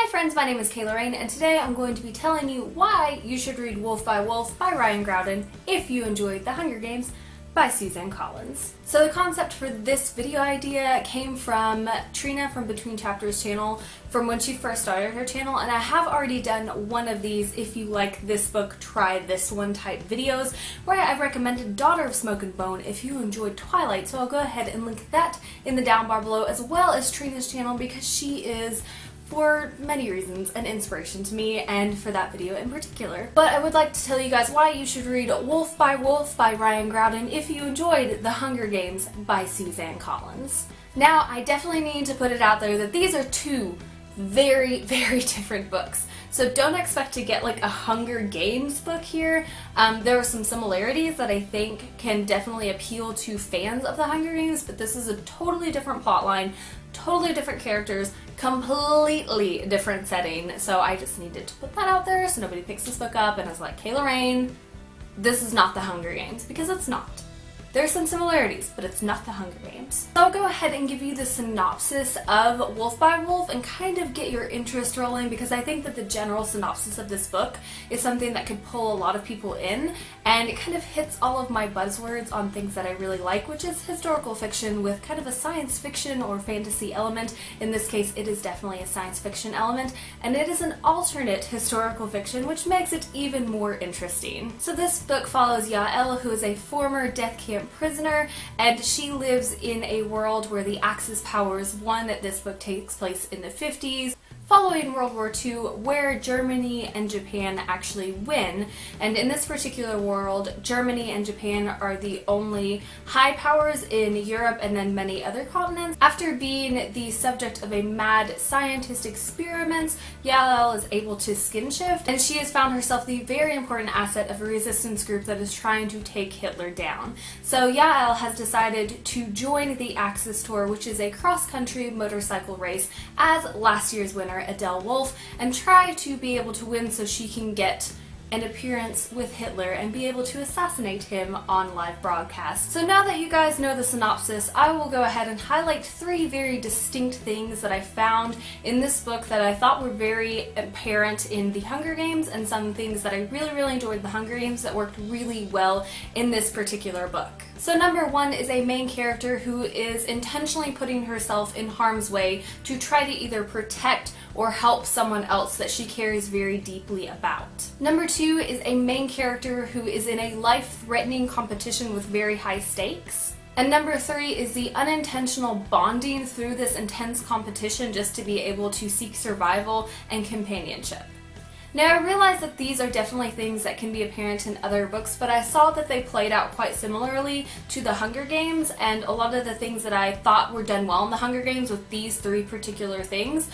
friends, my name is Ryan, and today I'm going to be telling you why you should read Wolf by Ryan Graudin if you enjoyed The Hunger Games by Suzanne Collins. So the concept for this video idea came from Trina from Between Chapters channel from when she first started her channel, and I have already done one of these if you like this book, try this one type videos where I've recommended Daughter of Smoke and Bone if you enjoyed Twilight, so I'll go ahead and link that in the down bar below, as well as Trina's channel, because she is, for many reasons, an inspiration to me and for that video in particular. But I would like to tell you guys why you should read Wolf by Ryan Graudin if you enjoyed The Hunger Games by Suzanne Collins. Now, I definitely need to put it out there that these are two very, very different books. So don't expect to get like a Hunger Games book here. There are some similarities that I think can definitely appeal to fans of the Hunger Games, but this is a totally different plotline, totally different characters, completely different setting. So I just needed to put that out there so nobody picks this book up and is like, Kayla Rain, this is not the Hunger Games, because it's not. There's some similarities, but it's not the Hunger Games. So I'll go ahead and give you the synopsis of Wolf by Wolf and kind of get your interest rolling, because I think that the general synopsis of this book is something that could pull a lot of people in, and it kind of hits all of my buzzwords on things that I really like, which is historical fiction with kind of a science fiction or fantasy element. In this case, it is definitely a science fiction element, and it is an alternate historical fiction, which makes it even more interesting. So this book follows Yael, who is a former death camp prisoner, and she lives in a world where the Axis powers won. This book takes place in the 50s. Following World War II, where Germany and Japan actually win. And in this particular world, Germany and Japan are the only high powers in Europe and then many other continents. After being the subject of a mad scientist experiment, Yael is able to skin shift, and she has found herself the very important asset of a resistance group that is trying to take Hitler down. So Yael has decided to join the Axis Tour, which is a cross-country motorcycle race, as last year's winner Adele Wolf, and try to be able to win so she can get an appearance with Hitler and be able to assassinate him on live broadcast. So now that you guys know the synopsis, I will go ahead and highlight three very distinct things that I found in this book that I thought were very apparent in The Hunger Games, and some things that I really enjoyed The Hunger Games that worked really well in this particular book. So number one is a main character who is intentionally putting herself in harm's way to try to either protect or help someone else that she cares very deeply about. Number two is a main character who is in a life-threatening competition with very high stakes. And number three is the unintentional bonding through this intense competition just to be able to seek survival and companionship. Now, I realize that these are definitely things that can be apparent in other books, but I saw that they played out quite similarly to The Hunger Games, and a lot of the things that I thought were done well in The Hunger Games with these three particular things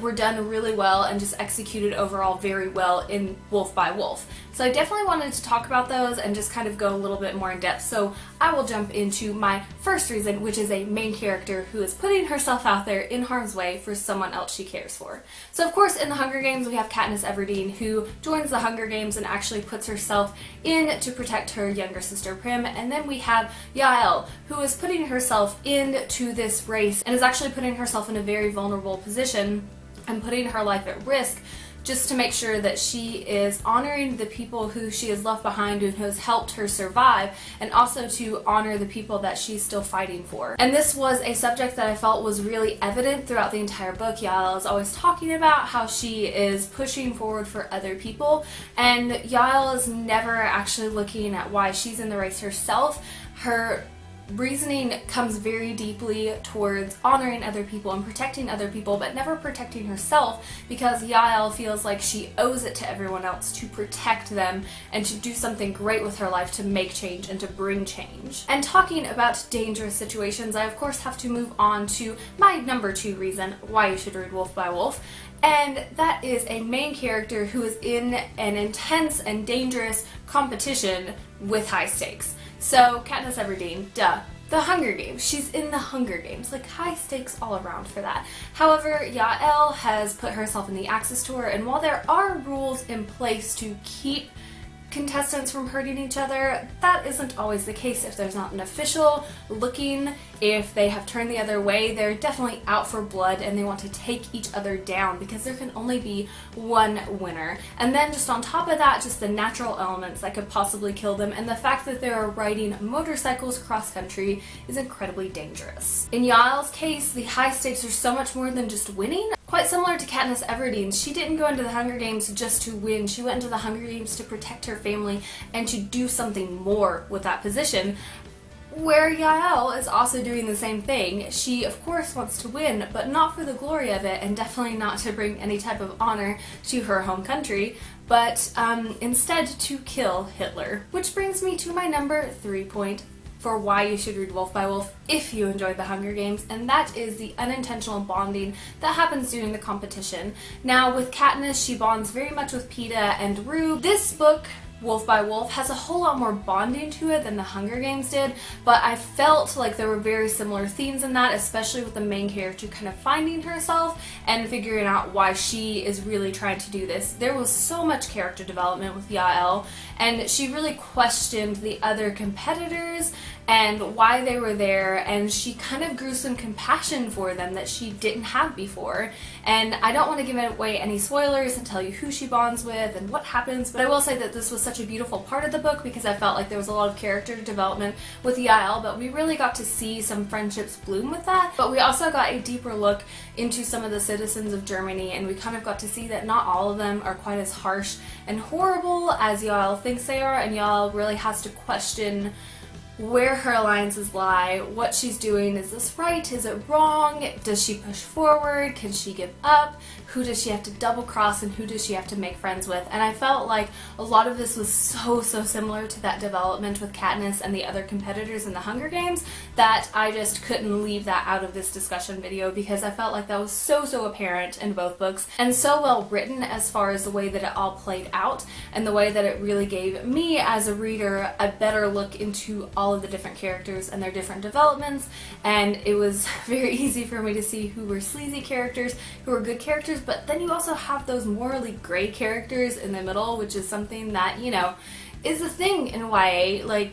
were done really well and just executed overall very well in Wolf by Wolf. So I definitely wanted to talk about those and just kind of go a little bit more in depth, so I will jump into my first reason, which is a main character who is putting herself out there in harm's way for someone else she cares for. So of course in The Hunger Games we have Katniss Everdeen, who joins the Hunger Games and actually puts herself in to protect her younger sister Prim, and then we have Yael, who is putting herself into this race and is actually putting herself in a very vulnerable position and putting her life at risk just to make sure that she is honoring the people who she has left behind and who has helped her survive, and also to honor the people that she's still fighting for. And this was a subject that I felt was really evident throughout the entire book. Yael is always talking about how she is pushing forward for other people, and Yael is never actually looking at why she's in the race herself. Her reasoning comes very deeply towards honoring other people and protecting other people, but never protecting herself, because Yael feels like she owes it to everyone else to protect them and to do something great with her life to make change and to bring change. And talking about dangerous situations, I of course have to move on to my number two reason why you should read Wolf by Wolf, and that is a main character who is in an intense and dangerous competition with high stakes. So Katniss Everdeen, duh. The Hunger Games. She's in the Hunger Games. Like, high stakes all around for that. However, Yael has put herself in the Axis Tour, and while there are rules in place to keep contestants from hurting each other. That isn't always the case if there's not an official looking. If they have turned the other way, they're definitely out for blood and they want to take each other down because there can only be one winner. And then just on top of that, just the natural elements that could possibly kill them, and the fact that they're riding motorcycles cross country is incredibly dangerous. In Yael's case, the high stakes are so much more than just winning. Quite similar to Katniss Everdeen's, she didn't go into the Hunger Games just to win. She went into the Hunger Games to protect her family and to do something more with that position. Where Yael is also doing the same thing. She, of course, wants to win, but not for the glory of it, and definitely not to bring any type of honor to her home country, but instead to kill Hitler. Which brings me to my number 3 point for why you should read Wolf by Wolf if you enjoyed the Hunger Games, and that is the unintentional bonding that happens during the competition. Now, with Katniss, she bonds very much with Peeta and Rue. This book, Wolf by Wolf, has a whole lot more bonding to it than the Hunger Games did, but I felt like there were very similar themes in that, especially with the main character kind of finding herself and figuring out why she is really trying to do this. There was so much character development with Yael, and she really questioned the other competitors and why they were there, and she kind of grew some compassion for them that she didn't have before. And I don't want to give away any spoilers and tell you who she bonds with and what happens, but I will say that this was such a beautiful part of the book because I felt like there was a lot of character development with Yael, but we really got to see some friendships bloom with that. But we also got a deeper look into some of the citizens of Germany, and we kind of got to see that not all of them are quite as harsh and horrible as Yael thinks they are, and Yael really has to question where her alliances lie, what she's doing. Is this right? Is it wrong? Does she push forward? Can she give up? Who does she have to double cross and who does she have to make friends with? And I felt like a lot of this was so similar to that development with Katniss and the other competitors in the Hunger Games that I just couldn't leave that out of this discussion video because I felt like that was so apparent in both books and so well written as far as the way that it all played out and the way that it really gave me as a reader a better look into all of the different characters and their different developments. And it was very easy for me to see who were sleazy characters, who were good characters, but then you also have those morally gray characters in the middle, which is something that, you know, is a thing in YA. Like,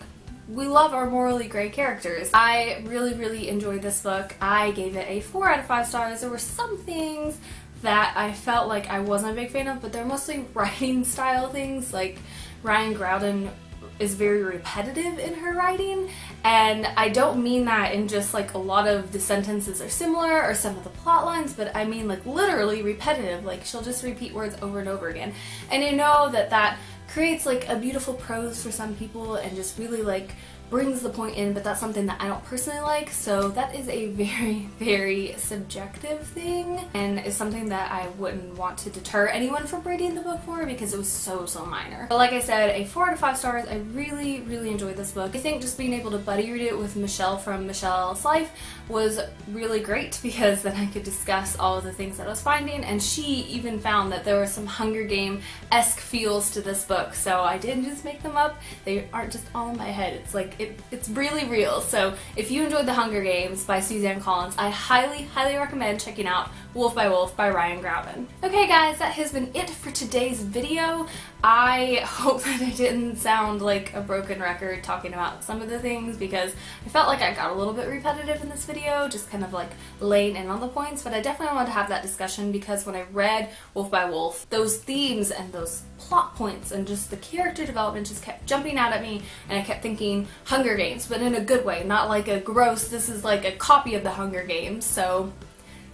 we love our morally gray characters. I really enjoyed this book. I gave it a 4 out of 5 stars. There were some things that I felt like I wasn't a big fan of, but they're mostly writing style things. Like, Ryan Graudin is very repetitive in her writing, and I don't mean that in just like a lot of the sentences are similar or some of the plot lines, but I mean like literally repetitive. Like, she'll just repeat words over and over again, and you know that that creates like a beautiful prose for some people and just really like brings the point in, but that's something that I don't personally like, so that is a very subjective thing and is something that I wouldn't want to deter anyone from reading the book for because it was so minor. But like I said, a 4 out of 5 stars. I really enjoyed this book. I think just being able to buddy read it with Michelle from Michelle's Life was really great because then I could discuss all of the things that I was finding, and she even found that there were some Hunger Game-esque feels to this book, so I didn't just make them up. They aren't just all in my head. It's like it's really real. So if you enjoyed The Hunger Games by Suzanne Collins, I highly recommend checking out Wolf by Wolf by Ryan Graudin. Okay guys, that has been it for today's video. I hope that I didn't sound like a broken record talking about some of the things because I felt like I got a little bit repetitive in this video, just kind of like laying in on the points, but I definitely wanted to have that discussion because when I read Wolf by Wolf, those themes and those plot points and just the character development just kept jumping out at me, and I kept thinking Hunger Games, but in a good way, not like a gross, this is like a copy of the Hunger Games, so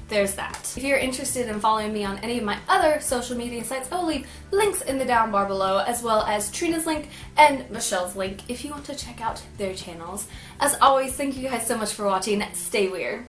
there's that. If you're interested in following me on any of my other social media sites, I will leave links in the down bar below, as well as Trina's link and Michelle's link if you want to check out their channels. As always, thank you guys so much for watching. Stay weird.